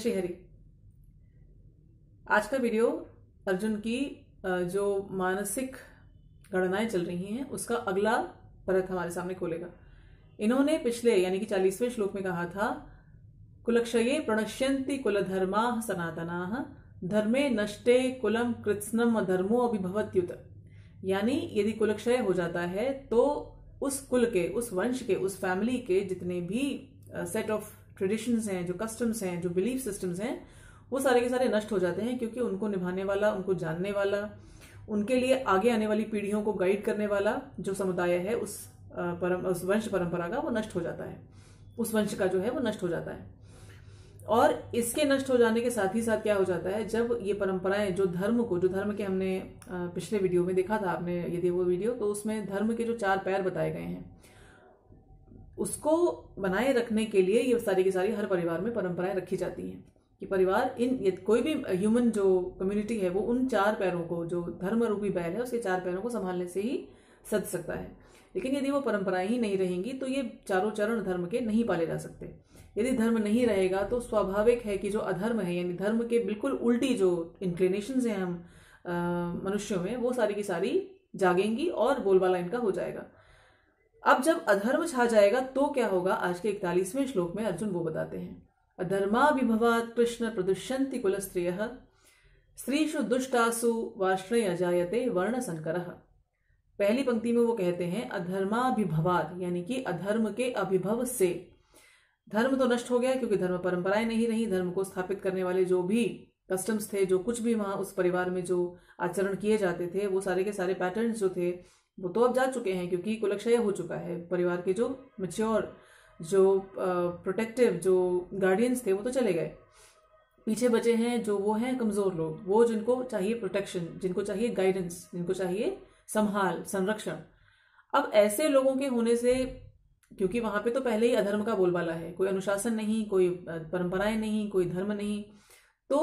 श्री हरि। आज का वीडियो अर्जुन की जो मानसिक गणनाएं चल रही हैं उसका अगला परत हमारे सामने खोलेगा। इन्होंने पिछले यानी कि 40वें श्लोक में कहा था, कुलक्षये प्रणश्यन्ति कुलधर्माः सनातनाः धर्मे नष्टे कुलम कृत्स्नम धर्मो अभिभवत्युत। यानी यदि कुलक्षय हो जाता है तो उस कुल के, उस वंश के, उस फैमिली के जितने भी सेट ऑफ ट्रेडिशंस हैं, जो कस्टम्स हैं, जो बिलीफ सिस्टम्स हैं, वो सारे के सारे नष्ट हो जाते हैं, क्योंकि उनको निभाने वाला, उनको जानने वाला, उनके लिए आगे आने वाली पीढ़ियों को गाइड करने वाला जो समुदाय है उस वंश परंपरा का वो नष्ट हो जाता है, उस वंश का जो है वो नष्ट हो जाता है। और इसके नष्ट हो जाने के साथ ही साथ क्या हो जाता है, जब ये परंपराएं जो धर्म के हमने पिछले वीडियो में देखा था, आपने यदि वो वीडियो, तो उसमें धर्म के जो 4 पैर बताए गए हैं उसको बनाए रखने के लिए ये सारी की सारी हर परिवार में परंपराएं रखी जाती हैं कि परिवार कोई भी ह्यूमन जो कम्युनिटी है वो उन 4 पैरों को, जो धर्म रूपी बैल है उसके 4 पैरों को संभालने से ही सज सकता है। लेकिन यदि वो परंपराएं ही नहीं रहेंगी तो ये चारों चरण धर्म के नहीं पाले जा सकते। यदि धर्म नहीं रहेगा तो स्वाभाविक है कि जो अधर्म है, यानी धर्म के बिल्कुल उल्टी जो इंक्लिनेशंस हैं हम मनुष्यों में, वो सारी की सारी जागेंगी और बोलबाला इनका हो जाएगा। अब जब अधर्म छा जाएगा तो क्या होगा, आज के 41वें श्लोक में अर्जुन वो बताते हैं। अधर्माभिभवात् कृष्ण प्रदुष्यन्ति कुल स्त्रियः स्त्रीषु दुष्टासु वार्ष्णे अजायते वर्ण संकरः। पहली पंक्ति में वो कहते हैं अधर्माभिभवात्, यानी कि अधर्म के अभिभव से। धर्म तो नष्ट हो गया क्योंकि धर्म परंपराएं नहीं रही, धर्म को स्थापित करने वाले जो भी कस्टम्स थे, जो कुछ भी वहां उस परिवार में जो आचरण किए जाते थे, वो सारे के सारे पैटर्न्स जो थे वो तो अब जा चुके हैं, क्योंकि कुलक्षय हो चुका है। परिवार के जो मैच्योर, जो प्रोटेक्टिव, जो गार्डियंस थे वो तो चले गए। पीछे बचे हैं जो वो हैं कमजोर लोग, वो जिनको चाहिए प्रोटेक्शन, जिनको चाहिए गाइडेंस, जिनको चाहिए संभाल, संरक्षण। अब ऐसे लोगों के होने से, क्योंकि वहां पे तो पहले ही अधर्म का बोलबाला है, कोई अनुशासन नहीं, कोई परंपराएं नहीं, कोई धर्म नहीं, तो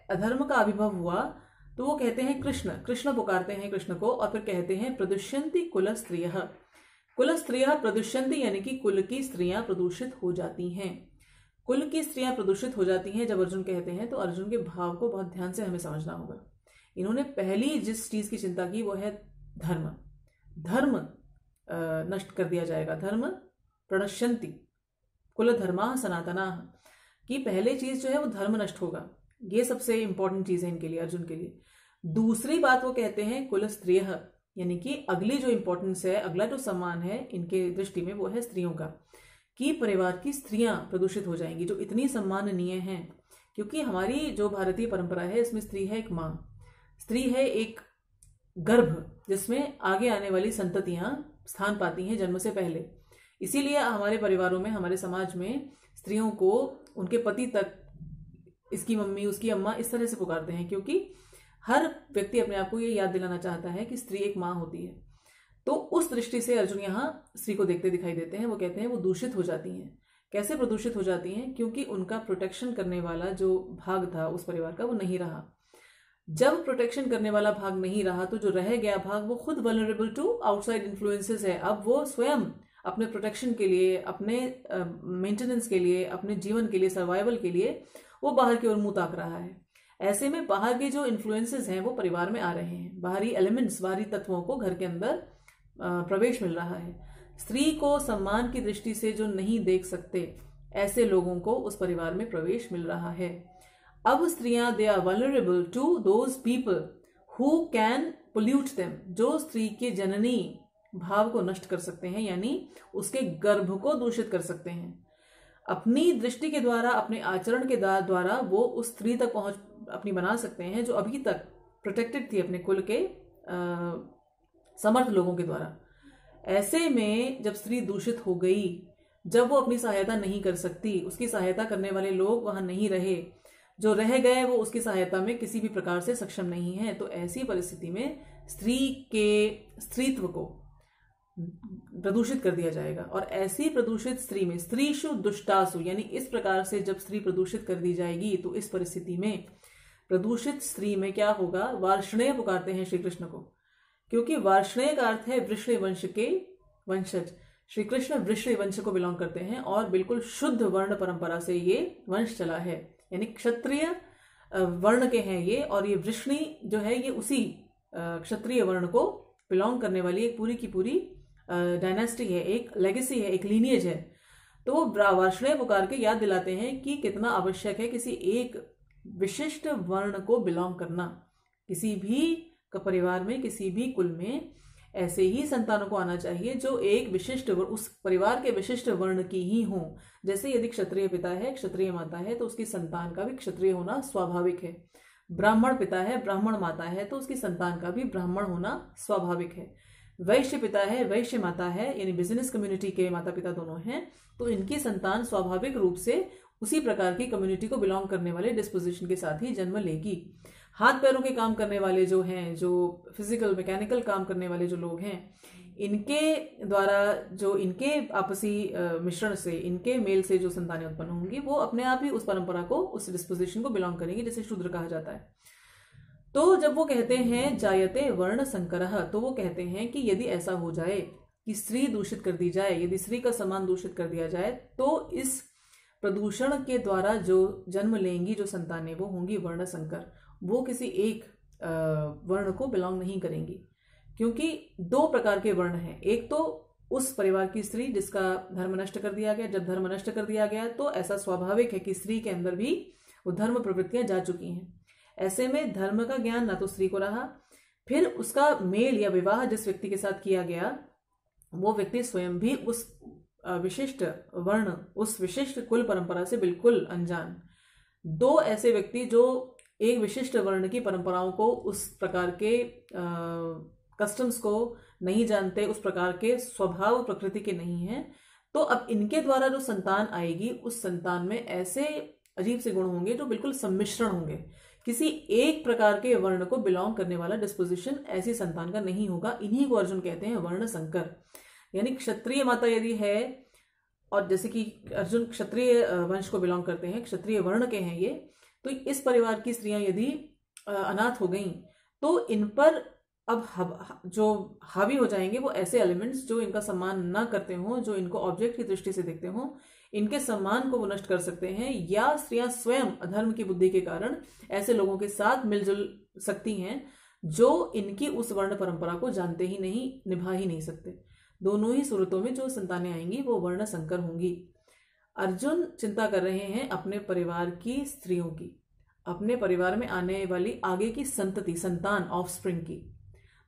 अधर्म का आविर्भाव हुआ। तो वो कहते हैं कृष्ण पुकारते हैं कृष्ण को, और फिर कहते हैं प्रदुष्यन्ति कुल स्त्रियः। कुल स्त्रियः प्रदुष्यन्ति, यानी कि कुल की स्त्रियां प्रदूषित हो जाती हैं। कुल की स्त्रियां प्रदूषित हो जाती हैं जब अर्जुन कहते हैं, तो अर्जुन के भाव को बहुत ध्यान से हमें समझना होगा। इन्होंने पहली जिस चीज की चिंता की वो है धर्म नष्ट कर दिया जाएगा। धर्म प्रणश्यन्ति कुल धर्माः सनातनाः की पहले चीज जो है वो धर्म नष्ट होगा। ये सबसे इंपॉर्टेंट चीज है इनके लिए, अर्जुन के लिए। दूसरी बात वो कहते हैं कुल स्त्रियः, यानी कि अगली जो इंपॉर्टेंस है, अगला जो सम्मान है इनके दृष्टि में वो है स्त्रियों का, कि परिवार की स्त्रियां प्रदूषित हो जाएंगी जो इतनी सम्माननीय हैं। क्योंकि हमारी जो भारतीय परंपरा है इसमें स्त्री है एक माँ, स्त्री है एक गर्भ जिसमें आगे आने वाली संततियां स्थान पाती हैं जन्म से पहले। इसीलिए हमारे परिवारों में, हमारे समाज में स्त्रियों को उनके पति तक इसकी मम्मी, उसकी अम्मा इस तरह से पुकारते हैं, क्योंकि हर व्यक्ति अपने आप को ये याद दिलाना चाहता है कि स्त्री एक माँ होती है। तो उस दृष्टि से अर्जुन यहाँ स्त्री को देखते दिखाई देते हैं। वो कहते हैं वो दूषित हो जाती हैं। कैसे प्रदूषित हो जाती हैं? क्योंकि उनका प्रोटेक्शन करने वाला जो भाग था उस परिवार का वो नहीं रहा। जब प्रोटेक्शन करने वाला भाग नहीं रहा तो जो रह गया भाग वो खुद वल्नरेबल टू आउटसाइड इन्फ्लुएंसेस है। अब वो स्वयं अपने प्रोटेक्शन के लिए, अपने मेंटेनेंस के लिए, अपने जीवन के लिए, सर्वाइवल के लिए वो बाहर की ओर मुंह ताक रहा है। ऐसे में बाहर के जो इन्फ्लुएंसेस हैं वो परिवार में आ रहे हैं, बाहरी एलिमेंट्स, बाहरी तत्वों को घर के अंदर प्रवेश मिल रहा है। स्त्री को सम्मान की दृष्टि से जो नहीं देख सकते, ऐसे लोगों को उस परिवार में प्रवेश मिल रहा है। अब स्त्रियां they are vulnerable to those people who can pollute them, जो स्त्री के जननी भाव को नष्ट कर सकते हैं, यानी उसके गर्भ को दूषित कर सकते हैं। अपनी दृष्टि के द्वारा, अपने आचरण के द्वारा वो उस स्त्री तक पहुंच अपनी बना सकते हैं जो अभी तक प्रोटेक्टेड थी अपने कुल के समर्थ लोगों के द्वारा। ऐसे में जब स्त्री दूषित हो गई, जब वो अपनी सहायता नहीं कर सकती, उसकी सहायता करने वाले लोग वहां नहीं रहे, जो रह गए वो उसकी सहायता में किसी भी प्रकार से सक्षम नहीं है, तो ऐसी परिस्थिति में स्त्री के स्त्रीत्व को प्रदूषित कर दिया जाएगा। और ऐसी प्रदूषित स्त्री में स्त्रीषु दुष्टासु, यानी इस प्रकार से जब स्त्री प्रदूषित कर दी जाएगी तो इस परिस्थिति में प्रदूषित स्त्री में क्या होगा, वार्ष्णेय पुकारते हैं श्री कृष्ण को, क्योंकि वार्ष्णेय का अर्थ है वृषण वंश के वंशज। श्री कृष्ण वृषण वंश को बिलोंग करते हैं और बिल्कुल शुद्ध वर्ण परंपरा से ये वंश चला है। यानी क्षत्रिय वर्ण के हैं ये, और ये वृष्णि जो है ये उसी क्षत्रिय वर्ण को बिलोंग करने वाली एक पूरी की पूरी डायनेस्टी है, एक लेगेसी है, एक लीनियज है। तो वो वार्ष्णेय पुकार के याद दिलाते हैं कि कितना आवश्यक है किसी एक विशिष्ट वर्ण को बिलोंग करना। किसी भी परिवार में, किसी भी कुल में ऐसे ही संतानों को आना चाहिए जो एक विशिष्ट उस परिवार के विशिष्ट वर्ण की ही हो। जैसे यदि क्षत्रिय पिता है, क्षत्रिय माता है, तो उसकी संतान का भी क्षत्रिय होना स्वाभाविक है। ब्राह्मण पिता है, ब्राह्मण माता है, तो उसकी संतान का भी ब्राह्मण होना स्वाभाविक है। वैश्य पिता है, वैश्य माता है, यानी बिजनेस कम्युनिटी के माता पिता दोनों हैं, तो इनकी संतान स्वाभाविक रूप से उसी प्रकार की कम्युनिटी को बिलोंग करने वाले डिस्पोजिशन के साथ ही जन्म लेगी। हाथ पैरों के काम करने वाले जो हैं, जो फिजिकल मैकेनिकल काम करने वाले जो लोग हैं, इनके द्वारा जो इनके आपसी मिश्रण से, इनके मेल से जो संतानें उत्पन्न होंगी वो अपने आप ही उस परंपरा को, उस डिस्पोजिशन को बिलोंग करेंगी, जैसे शूद्र कहा जाता है। तो जब वो कहते हैं जायते वर्ण संकरः, तो वो कहते हैं कि यदि ऐसा हो जाए कि स्त्री दूषित कर दी जाए, यदि स्त्री का सम्मान दूषित कर दिया जाए, तो इस प्रदूषण के द्वारा जो जन्म लेंगी जो संतानें वो होंगी वर्ण संकर। वो किसी एक वर्ण को बिलोंग नहीं करेंगी, क्योंकि दो प्रकार के वर्ण हैं। एक तो उस परिवार की स्त्री जिसका धर्म नष्ट कर दिया गया। जब धर्म नष्ट कर दिया गया तो ऐसा स्वाभाविक है कि स्त्री के अंदर भी वो धर्म प्रवृत्तियां जा चुकी हैं। ऐसे में धर्म का ज्ञान ना तो स्त्री को रहा, फिर उसका मेल या विवाह जिस व्यक्ति के साथ किया गया वो व्यक्ति स्वयं भी उस विशिष्ट वर्ण, उस विशिष्ट कुल परंपरा से बिल्कुल अनजान। दो ऐसे व्यक्ति जो एक विशिष्ट वर्ण की परंपराओं को, उस प्रकार के कस्टम्स को नहीं जानते, उस प्रकार के स्वभाव प्रकृति के नहीं हैं, तो अब इनके द्वारा जो संतान आएगी उस संतान में ऐसे अजीब से गुण होंगे जो बिल्कुल सम्मिश्रण होंगे। किसी एक प्रकार के वर्ण को बिलोंग करने वाला डिस्पोजिशन ऐसी संतान का नहीं होगा। इन्हीं को अर्जुन कहते हैं वर्ण संकर। यानी क्षत्रिय माता यदि है, और जैसे कि अर्जुन क्षत्रिय वंश को बिलोंग करते हैं, क्षत्रिय वर्ण के हैं ये, तो इस परिवार की स्त्रियां यदि अनाथ हो गईं तो इन पर अब जो हावी हो जाएंगे वो ऐसे एलिमेंट्स जो इनका सम्मान ना करते हों, जो इनको ऑब्जेक्ट की दृष्टि से देखते हों, इनके सम्मान को वो नष्ट कर सकते हैं। या स्त्रियां स्वयं अधर्म की बुद्धि के कारण ऐसे लोगों के साथ मिलजुल सकती हैं जो इनकी उस वर्ण परंपरा को जानते ही नहीं, निभा ही नहीं सकते। दोनों ही सूरतों में जो संतानें आएंगी वो वर्ण संकर होंगी। अर्जुन चिंता कर रहे हैं अपने परिवार की स्त्रियों की, अपने परिवार में आने वाली आगे की संतति, संतान, ऑफस्प्रिंग की।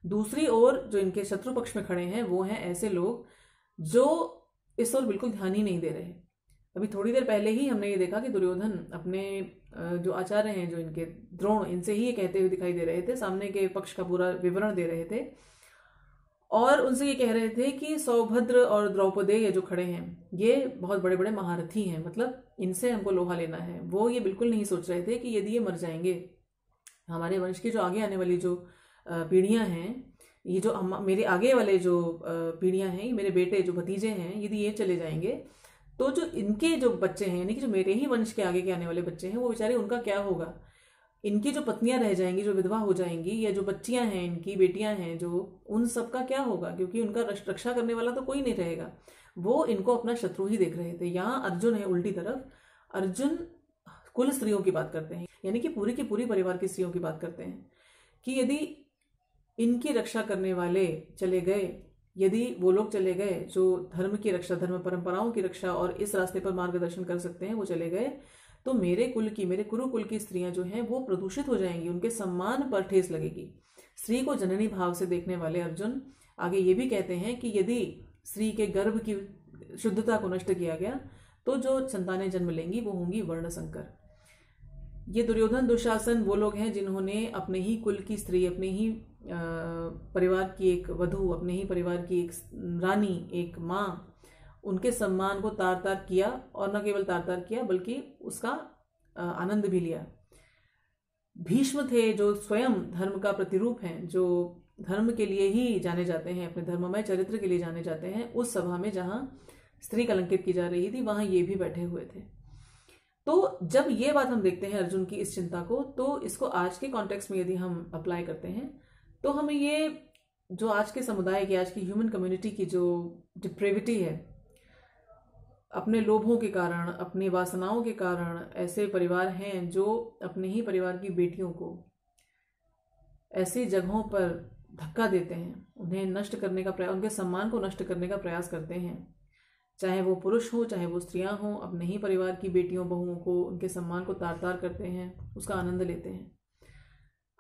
दूसरी ओर जो इनके शत्रु पक्ष में खड़े हैं वो हैं ऐसे लोग जो इस ओर बिल्कुल ध्यान ही नहीं दे रहे। अभी थोड़ी देर पहले ही हमने ये देखा कि दुर्योधन अपने जो आचार्य हैं, जो इनके द्रोण, इनसे ही ये कहते हुए दिखाई दे रहे थे, सामने के पक्ष का पूरा विवरण दे रहे थे और उनसे ये कह रहे थे कि सौभद्र और द्रौपदेय जो खड़े हैं ये बहुत बड़े बड़े महारथी हैं, मतलब इनसे हमको लोहा लेना है। वो ये बिल्कुल नहीं सोच रहे थे कि यदि ये मर जाएंगे, हमारे वंश की जो आगे आने वाली जो पीढ़ियां हैं, ये जो मेरे आगे वाले जो पीढ़ियां हैं, मेरे बेटे जो भतीजे हैं, यदि ये चले जाएंगे तो जो इनके जो बच्चे हैं, यानी कि जो मेरे ही वंश के आगे के आने वाले बच्चे हैं, वो बेचारे, उनका क्या होगा। इनकी जो पत्नियां रह जाएंगी, जो विधवा हो जाएंगी, या जो बच्चियां हैं, इनकी बेटियां हैं, जो उन सबका क्या होगा, क्योंकि उनका रक्षा करने वाला तो कोई नहीं रहेगा। वो इनको अपना शत्रु ही देख रहे थे। यहाँ अर्जुन है उल्टी तरफ। अर्जुन कुल स्त्रियों की बात करते हैं, यानी कि पूरी की पूरी परिवार की स्त्रियों की बात करते हैं कि यदि इनकी रक्षा करने वाले चले गए, यदि वो लोग चले गए जो धर्म की रक्षा, धर्म परंपराओं की रक्षा और इस रास्ते पर मार्गदर्शन कर सकते हैं, वो चले गए, तो मेरे कुल की, मेरे कुरुकुल की स्त्रियां जो हैं वो प्रदूषित हो जाएंगी, उनके सम्मान पर ठेस लगेगी। स्त्री को जननी भाव से देखने वाले अर्जुन आगे ये भी कहते हैं कि यदि स्त्री के गर्भ की शुद्धता को नष्ट किया गया तो जो संतानें जन्म लेंगी वो होंगी वर्ण संकर। ये दुर्योधन, दुशासन वो लोग हैं जिन्होंने अपने ही कुल की स्त्री, अपने ही परिवार की एक वधू, अपने ही परिवार की एक रानी, एक माँ, उनके सम्मान को तार तार किया, और न केवल तार तार किया बल्कि उसका आनंद भी लिया। भीष्म थे जो स्वयं धर्म का प्रतिरूप हैं, जो धर्म के लिए ही जाने जाते हैं, अपने धर्ममय चरित्र के लिए जाने जाते हैं। उस सभा में जहां स्त्री कलंकित की जा रही थी वहां ये भी बैठे हुए थे। तो जब ये बात हम देखते हैं अर्जुन की इस चिंता को, तो इसको आज के कॉन्टेक्स्ट में यदि हम अप्लाई करते हैं तो हमें ये जो आज के समुदाय की, आज की ह्यूमन कम्युनिटी की जो डिप्रेविटी है, अपने लोभों के कारण, अपनी वासनाओं के कारण ऐसे परिवार हैं जो अपने ही परिवार की बेटियों को ऐसी जगहों पर धक्का देते हैं, उन्हें नष्ट करने का प्रयास, उनके सम्मान को नष्ट करने का प्रयास करते हैं। चाहे वो पुरुष हो चाहे वो स्त्रियां हों, अपने ही परिवार की बेटियों बहुओं को, उनके सम्मान को तार तार करते हैं, उसका आनंद लेते हैं।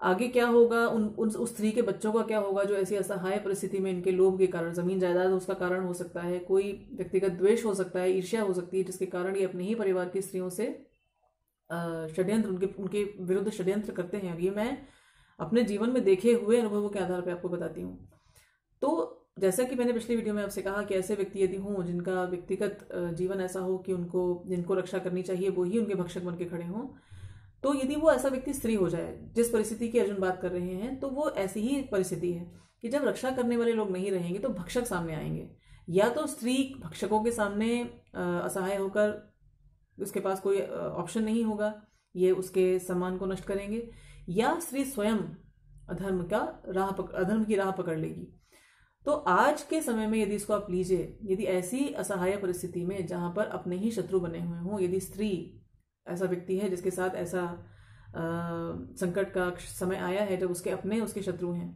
आगे क्या होगा, उस स्त्री के बच्चों का क्या होगा जो ऐसी असहाय परिस्थिति में इनके लोभ के कारण, जमीन जायदाद उसका कारण हो सकता है, कोई व्यक्तिगत द्वेष हो सकता है, ईर्ष्या हो सकती है, जिसके कारण ये अपने ही परिवार की स्त्रियों से षड्यंत्र, उनके विरुद्ध षड्यंत्र करते हैं। ये मैं अपने जीवन में देखे हुए अनुभवों के आधार पर आपको बताती हूँ। तो जैसा कि मैंने पिछली वीडियो में आपसे कहा कि ऐसे व्यक्ति यदि हों जिनका व्यक्तिगत जीवन ऐसा हो कि जिनको रक्षा करनी चाहिए वो ही उनके भक्षक बन के खड़े हों, तो यदि वो ऐसा व्यक्ति स्त्री हो जाए, जिस परिस्थिति की अर्जुन बात कर रहे हैं, तो वो ऐसी ही परिस्थिति है कि जब रक्षा करने वाले लोग नहीं रहेंगे तो भक्षक सामने आएंगे। या तो स्त्री भक्षकों के सामने असहाय होकर, उसके पास कोई ऑप्शन नहीं होगा, ये उसके सम्मान को नष्ट करेंगे, या स्त्री स्वयं अधर्म की राह पकड़ लेगी। तो आज के समय में यदि इसको आप लीजिए, यदि ऐसी असहाय परिस्थिति में जहां पर अपने ही शत्रु बने हुए हों, यदि स्त्री ऐसा व्यक्ति है जिसके साथ ऐसा संकट का समय आया है जब उसके शत्रु हैं,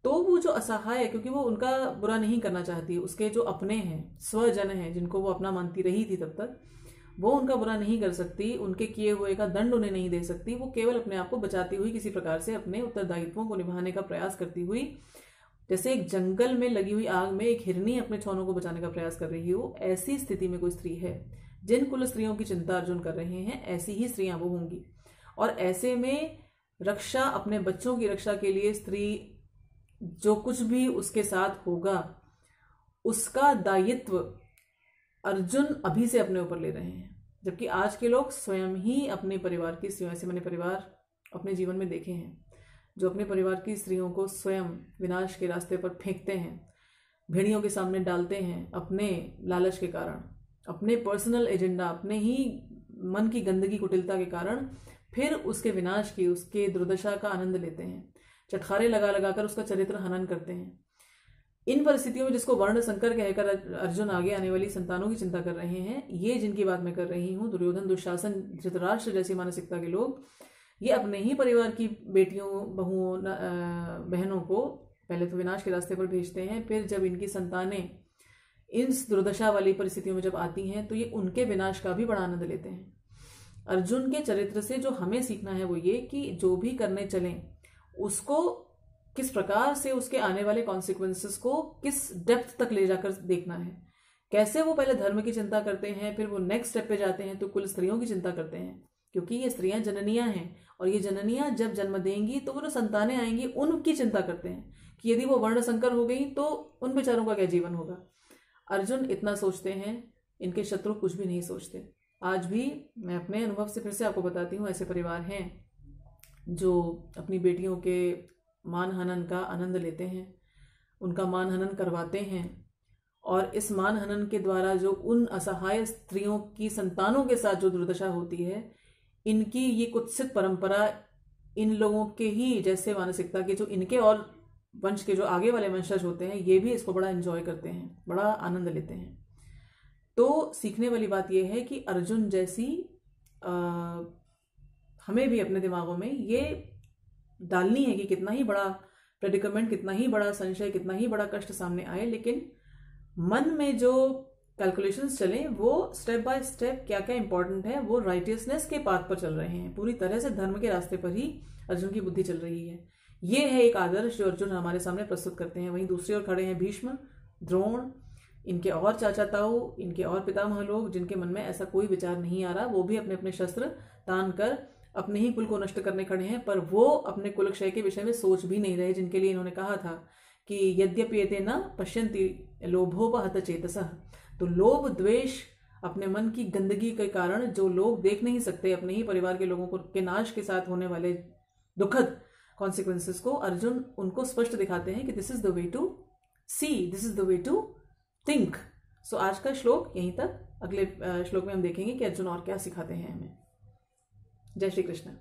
तो वो जो असहाय है, क्योंकि वो उनका बुरा नहीं करना चाहती, उसके जो अपने हैं, स्वजन हैं, जिनको वो अपना मानती रही थी तब तक, वो उनका बुरा नहीं कर सकती, उनके किए हुए का दंड उन्हें नहीं दे सकती। वो केवल अपने आप को बचाती हुई किसी प्रकार से अपने उत्तरदायित्वों को निभाने का प्रयास करती हुई, जैसे एक जंगल में लगी हुई आग में एक हिरनी अपने छौनों को बचाने का प्रयास कर रही हो, ऐसी स्थिति में कोई स्त्री है। जिन कुल स्त्रियों की चिंता अर्जुन कर रहे हैं, ऐसी ही स्त्रियां वो होंगी। और ऐसे में रक्षा, अपने बच्चों की रक्षा के लिए स्त्री जो कुछ भी उसके साथ होगा, उसका दायित्व अर्जुन अभी से अपने ऊपर ले रहे हैं। जबकि आज के लोग स्वयं ही अपने परिवार की स्त्रियों, ऐसे मैंने परिवार अपने जीवन में देखे हैं जो अपने परिवार की स्त्रियों को स्वयं विनाश के रास्ते पर फेंकते हैं, भेड़ियों के सामने डालते हैं, अपने लालच के कारण, अपने पर्सनल एजेंडा, अपने ही मन की गंदगी कुटिलता के कारण फिर उसके विनाश की, उसके दुर्दशा का आनंद लेते हैं, चटखारे लगा लगाकर उसका चरित्र हनन करते हैं। इन परिस्थितियों में जिसको वर्ण संकर कहकर अर्जुन आगे आने वाली संतानों की चिंता कर रहे हैं, ये जिनकी बात मैं कर रही हूँ, दुर्योधन, दुशासन, धृतराष्ट्र जैसी मानसिकता के लोग, ये अपने ही परिवार की बेटियों, बहुओं, बहनों को पहले तो विनाश के रास्ते पर भेजते हैं, फिर जब इनकी संतानें इस दुर्दशा वाली परिस्थितियों में जब आती हैं तो ये उनके विनाश का भी बड़ा आनंद लेते हैं। अर्जुन के चरित्र से जो हमें सीखना है वो ये कि जो भी करने चलें उसको किस प्रकार से, उसके आने वाले कॉन्सिक्वेंसेस को किस डेप्थ तक ले जाकर देखना है। कैसे वो पहले धर्म की चिंता करते हैं, फिर वो नेक्स्ट स्टेप पे जाते हैं तो कुल स्त्रियों की चिंता करते हैं, क्योंकि ये स्त्रियां जननियां हैं और ये जननियां जब जन्म देंगी तो वो जो संतानें आएंगी उनकी चिंता करते हैं कि यदि वो वर्ण संकर हो गई तो उन बेचारों का क्या जीवन होगा। अर्जुन इतना सोचते हैं, इनके शत्रु कुछ भी नहीं सोचते। आज भी मैं अपने अनुभव से फिर से आपको बताती हूँ, ऐसे परिवार हैं जो अपनी बेटियों के मान हनन का आनंद लेते हैं, उनका मान हनन करवाते हैं, और इस मान हनन के द्वारा जो उन असहाय स्त्रियों की संतानों के साथ जो दुर्दशा होती है, इनकी ये कुत्सित परंपरा, इन लोगों के ही जैसे मानसिकता के जो इनके और वंश के जो आगे वाले वंशज होते हैं, ये भी इसको बड़ा एंजॉय करते हैं, बड़ा आनंद लेते हैं। तो सीखने वाली बात यह है कि अर्जुन जैसी हमें भी अपने दिमागों में ये डालनी है कि कितना ही बड़ा प्रेडिकमेंट, कितना ही बड़ा संशय, कितना ही बड़ा कष्ट सामने आए, लेकिन मन में जो कैलकुलेशंस चलें वो स्टेप बाय स्टेप क्या क्या इंपॉर्टेंट है, वो राइटियसनेस के पाथ पर चल रहे हैं, पूरी तरह से धर्म के रास्ते पर ही अर्जुन की बुद्धि चल रही है। ये है एक आदर्श जो अर्जुन हमारे सामने प्रस्तुत करते हैं। वहीं दूसरी ओर खड़े हैं भीष्म, द्रोण, इनके और चाचा ताऊ, इनके और पितामह लोग, जिनके मन में ऐसा कोई विचार नहीं आ रहा, वो भी अपने अपने शस्त्र तान कर अपने ही कुल को नष्ट करने खड़े हैं, पर वो अपने कुलक्षय के विषय में सोच भी नहीं रहे, जिनके लिए इन्होंने कहा था कि यद्यप्येते न पश्यन्ति लोभोपहत चेतसः। तो लोभ, द्वेष, अपने मन की गंदगी के कारण जो लोग देख नहीं सकते अपने ही परिवार के लोगों को के नाश के साथ होने वाले दुखद कॉन्सिक्वेंसेस को, अर्जुन उनको स्पष्ट दिखाते हैं कि this is the way to see, this is the way to think. So आज का श्लोक यहीं तक, अगले श्लोक में हम देखेंगे कि अर्जुन और क्या सिखाते हैं हमें। जय श्री कृष्ण।